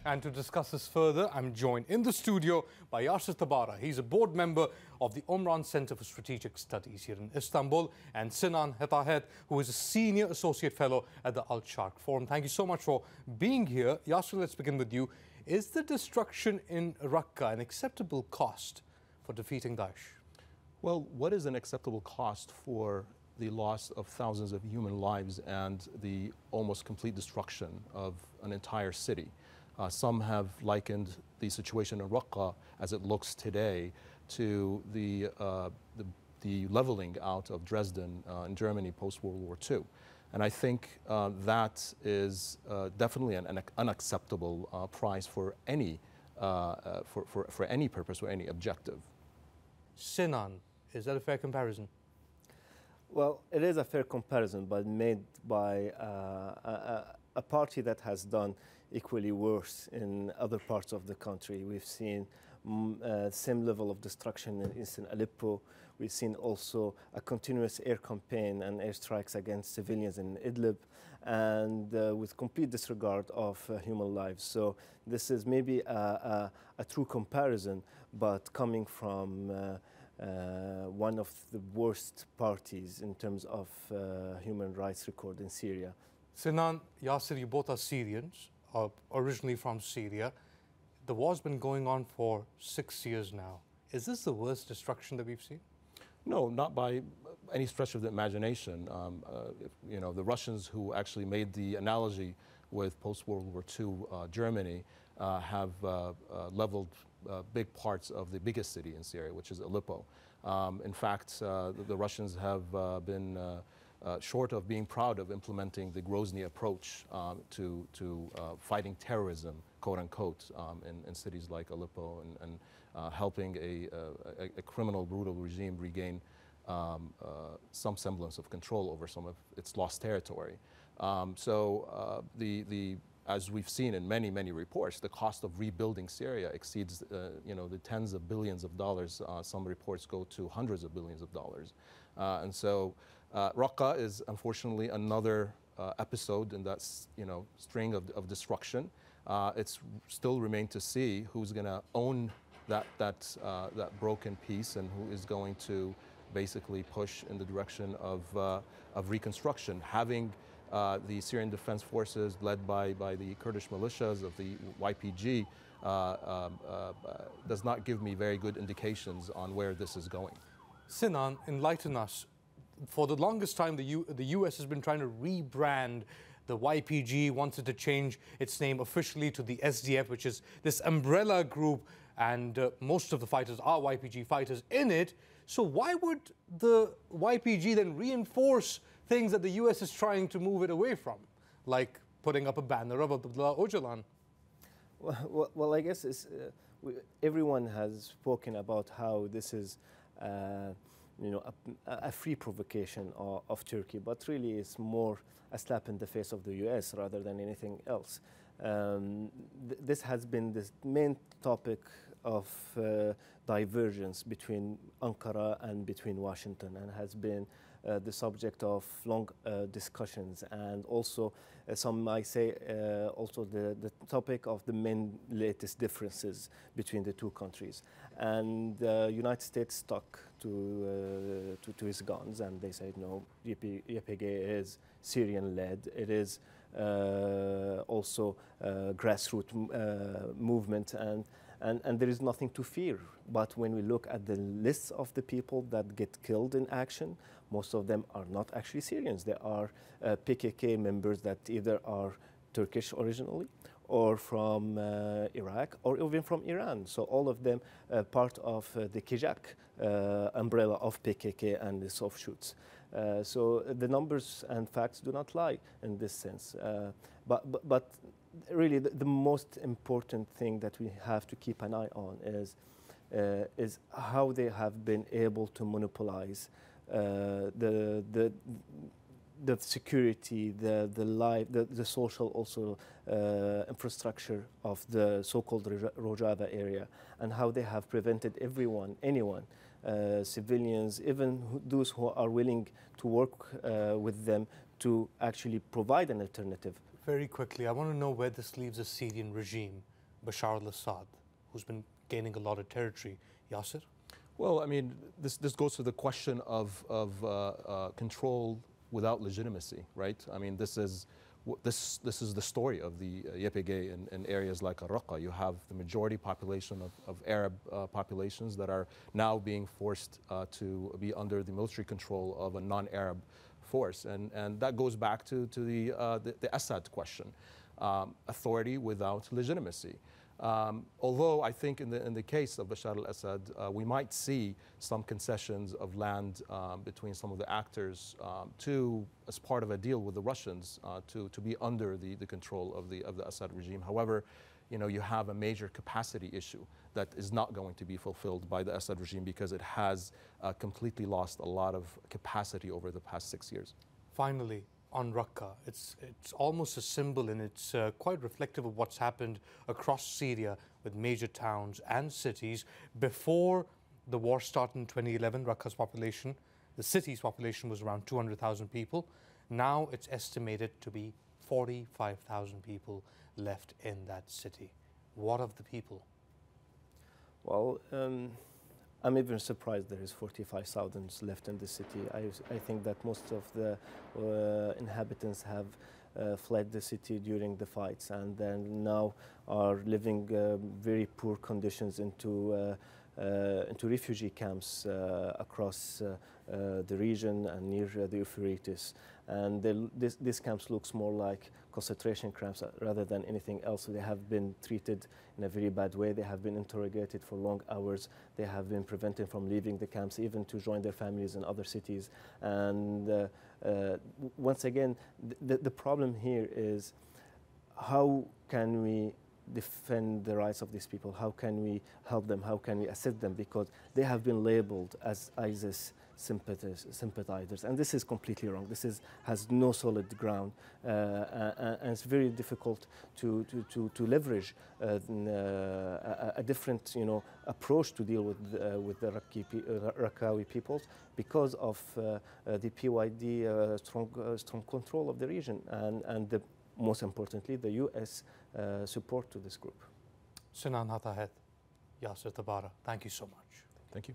And to discuss this further, I'm joined in the studio by Yaser Tabbara. He's a board member of the Omran Center for Strategic Studies here in Istanbul, and Sinan Hatahet, who is a senior associate fellow at the Sharq Forum. Thank you so much for being here. Yaser, let's begin with you. Is the destruction in Raqqa an acceptable cost for defeating Daesh? Well, what is an acceptable cost for the loss of thousands of human lives and the almost complete destruction of an entire city? Some have likened the situation in Raqqa as it looks today to the leveling out of Dresden in Germany post-World War II. And I think that is definitely an unacceptable price for any purpose or any objective. Sinan, is that a fair comparison? Well, it is a fair comparison, but made by a party that has done equally worse in other parts of the country. We've seen same level of destruction in Eastern Aleppo. We've seen also a continuous air campaign and airstrikes against civilians in Idlib, and with complete disregard of human lives. So this is maybe a true comparison, but coming from one of the worst parties in terms of human rights record in Syria. Sinan, Yaser, you both are Syrians, originally from Syria. The war's been going on for 6 years now. Is this the worst destruction that we've seen? No, not by any stretch of the imagination. You know, the Russians, who actually made the analogy with post-World War II Germany, have leveled big parts of the biggest city in Syria, which is Aleppo. In fact, the Russians have been short of being proud of implementing the Grozny approach to fighting terrorism, quote unquote, in cities like Aleppo, and helping a criminal, brutal regime regain some semblance of control over some of its lost territory. As we've seen in many, many reports, the cost of rebuilding Syria exceeds you know, the tens of billions of dollars. Some reports go to hundreds of billions of dollars. And so Raqqa is unfortunately another episode in that string of destruction. It's still remains to see who's going to own that broken piece and who is going to basically push in the direction of reconstruction. Having the Syrian Defense Forces, led by the Kurdish militias of the YPG, does not give me very good indications on where this is going. Sinan, enlighten us. For the longest time, the US has been trying to rebrand the YPG, wanted to change its name officially to the SDF, which is this umbrella group, and most of the fighters are YPG fighters in it. So why would the YPG then reinforce things that the US is trying to move it away from, like putting up a banner of Abdullah Öcalan? Well, I guess everyone has spoken about how this is a free provocation of Turkey, but really it's more a slap in the face of the US rather than anything else. This has been the main topic of divergence between Ankara and between Washington, and has been the subject of long discussions, and also some might say also the topic of the main latest differences between the two countries. And the United States stuck to his guns, and they said no, YPG is Syrian-led. It is also grassroots movement, and there is nothing to fear. But when we look at the lists of the people that get killed in action, most of them are not actually Syrians. They are PKK members that either are Turkish originally, or from Iraq, or even from Iran. So all of them part of the Kijak umbrella of PKK and its offshoots. So the numbers and facts do not lie in this sense. But really the most important thing that we have to keep an eye on is how they have been able to monopolize the security, the social also infrastructure of the so-called Rojava area, and how they have prevented anyone, civilians, even those who are willing to work with them, to actually provide an alternative. Very quickly, I want to know where this leaves the Syrian regime, Bashar al-Assad, who's been gaining a lot of territory. Yaser? Well, I mean, this goes to the question of control without legitimacy, right? I mean, this is the story of the YPG in areas like Raqqa. You have the majority population of Arab populations that are now being forced to be under the military control of a non-Arab force, and that goes back to the Assad question, authority without legitimacy. Although I think in the case of Bashar al-Assad, we might see some concessions of land between some of the actors as part of a deal with the Russians to be under the control of the Assad regime. However, you have a major capacity issue that is not going to be fulfilled by the Assad regime because it has completely lost a lot of capacity over the past 6 years. Finally, on Raqqa, it's almost a symbol, and it's quite reflective of what's happened across Syria with major towns and cities. Before the war started in 2011, Raqqa's population, the city's population, was around 200,000 people. Now it's estimated to be 45,000 people left in that city. What of the people? Well, I'm even surprised there is 45,000 left in the city. I think that most of the inhabitants have fled the city during the fights, and then now are living very poor conditions into refugee camps across the region and near the Euphrates. And these camps looks more like concentration camps rather than anything else. They have been treated in a very bad way. They have been interrogated for long hours. They have been prevented from leaving the camps, even to join their families in other cities. And once again, the problem here is, how can we defend the rights of these people? How can we help them? How can we assist them? Because they have been labeled as ISIS sympathizers, and this is completely wrong. This has no solid ground, and it's very difficult to leverage a different approach to deal with the Raqqa peoples because of the PYD strong control of the region, and most importantly, the U.S. Support to this group. Sinan, Hatahet, Yaser, Tabbara, thank you so much. Thank you.